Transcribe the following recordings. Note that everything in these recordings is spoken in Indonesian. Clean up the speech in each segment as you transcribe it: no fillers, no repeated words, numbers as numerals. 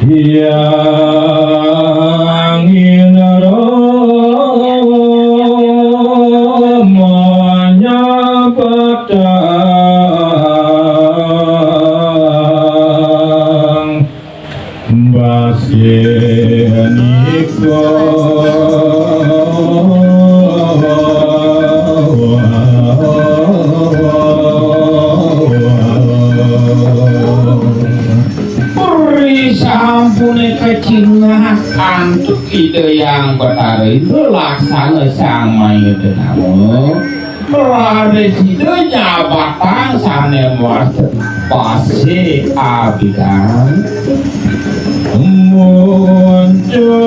yang inaromanya padang basyeniko sampune kecingan antuk ide yang betari laksana sang mayude namo lare sidenya batang sane mas pasi abidan muncul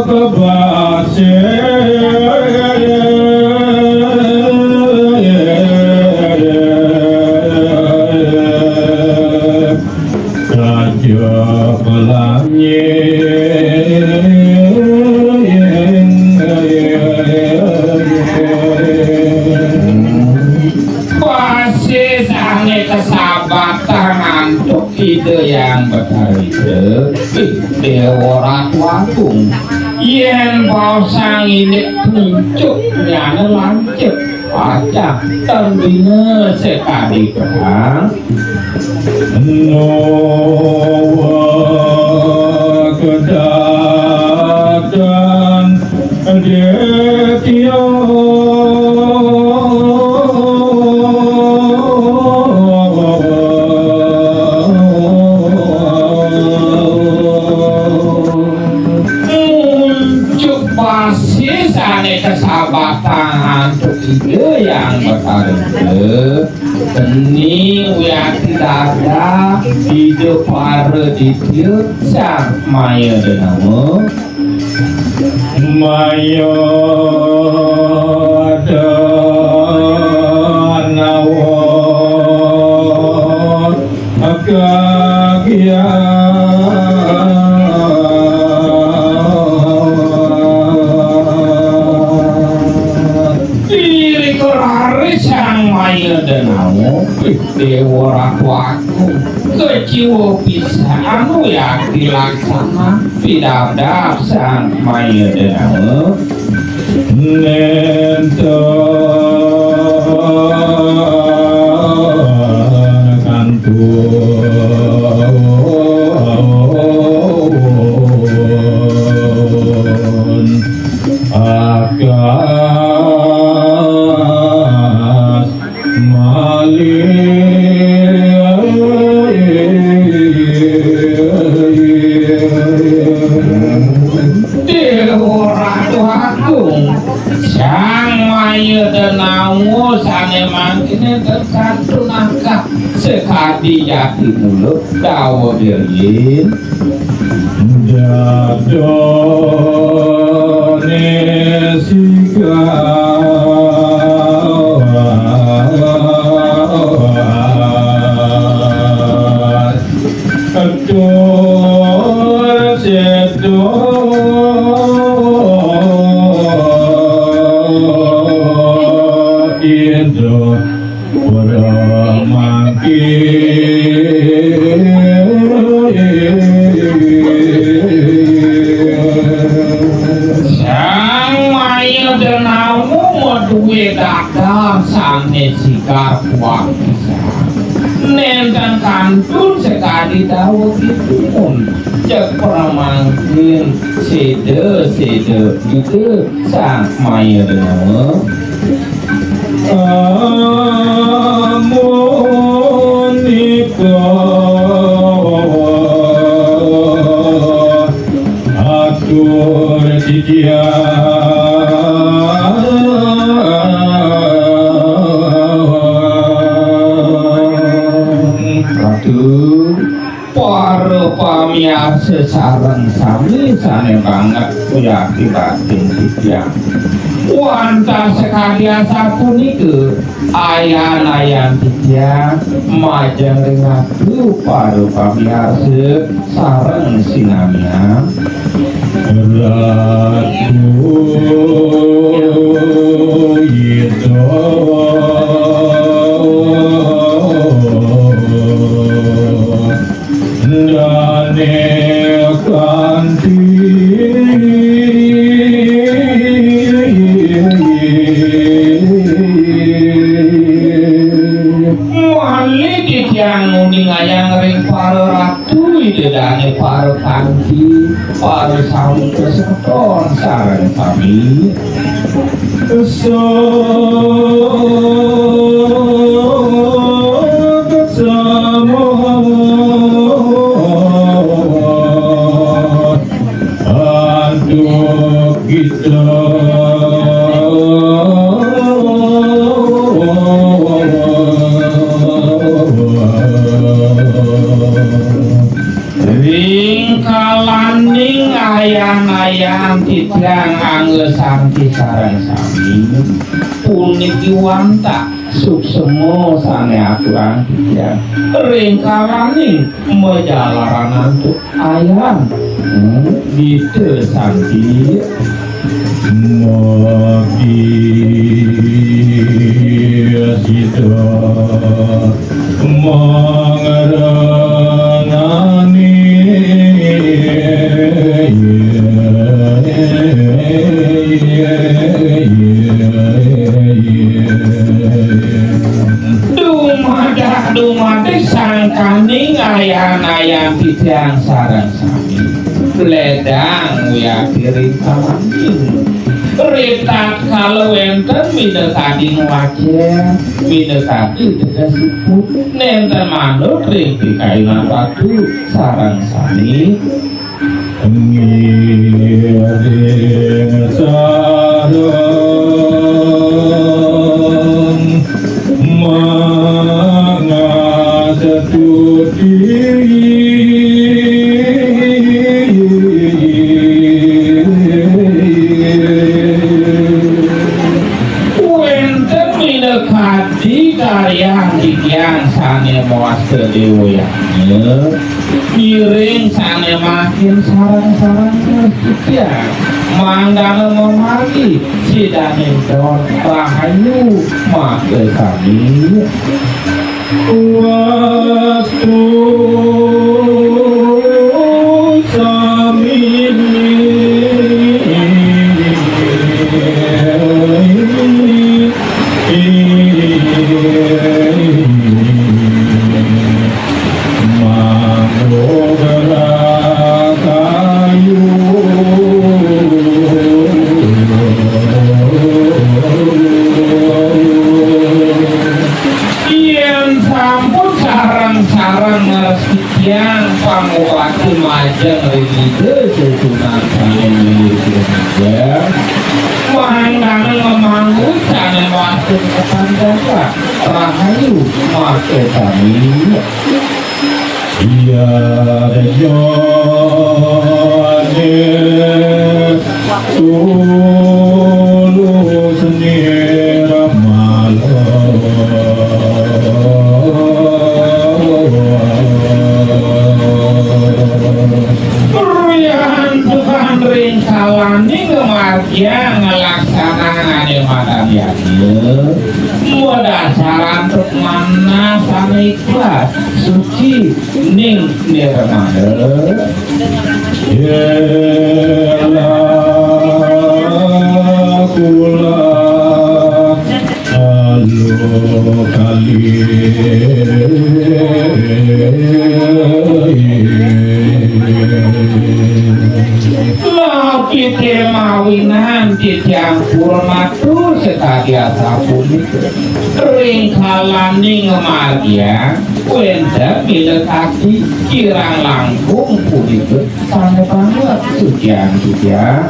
kebase ide yang betari dewa watung yen bau sang ini puncuk nyana lancip pacak tembina sekali perang Noah kedadan dia kesahabatan untuk ide yang berharga ini wiati dada ide para ditil sang maya denamo maya danawon akagian dewa rakwaku keciwo bisa anu ya dilaksana pidadab sang maya dewa nento kantun akas sekali jati mulut dawa berlin jadone sika aduh sedo indo sikar kuat nenten kantun sekali dawa kitun cek pramangkin sede itu sang maya dewa amunika atur didia pamiar sesarang sami sane banget kuyaki batin tiang wanta sekalian satu niku ayan tiang majeng ringatu paru pamiar sesarang sinamia ratu yito Yang ngayang ring para ratu idedane para kanthi para saung keseton sareng sami untuk kita ringkalaning ayang-ayang titiang anggesan sareng sami puniki wanta suksemo sane aturan titiang ringkalaning majalaran untuk ayang gitu santi Mati sita mangarangani dumade sangkaning ayang-ayang titiang sareng sami ledang wiakiri kalanting ritat kalau enten minekading wajah minekadi tegasipun nenten manut ring pikainan batu sareng sami ngiring sareng mangasatuti karyang dikian sane mawas kedewo ya miring sane makin sarang-sarang ya manggana memagi sidane don rahayu make kami waktu sami yang pamulaki majang rinide sesunan sane miliknya mangane memanggut sane masuk ke pandaka rahayu make kami iya dayane tulus niramal ringkalaning kemargian ngelaksanaan madamiane mudasaran untuk mana sane ikhlas suci ning nirmana yela kula alu kali kita mawinan titiang purmatu setadia sapun ringkalaning margia wenda milekati kirang langkung punika sane banget sucian titiang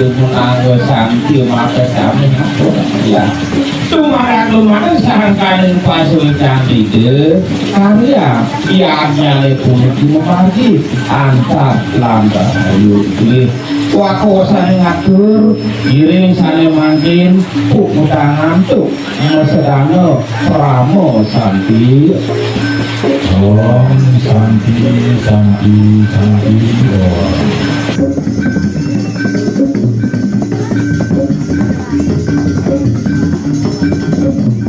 menanggo santi maka kami ya lumayan sangkaning pasul cantik karya ianya lepun dimari antar lambah ayu wakosan ngatur giring sane mangkin mudangan tuh sedano pramo santi Om Santi Santi Santi Om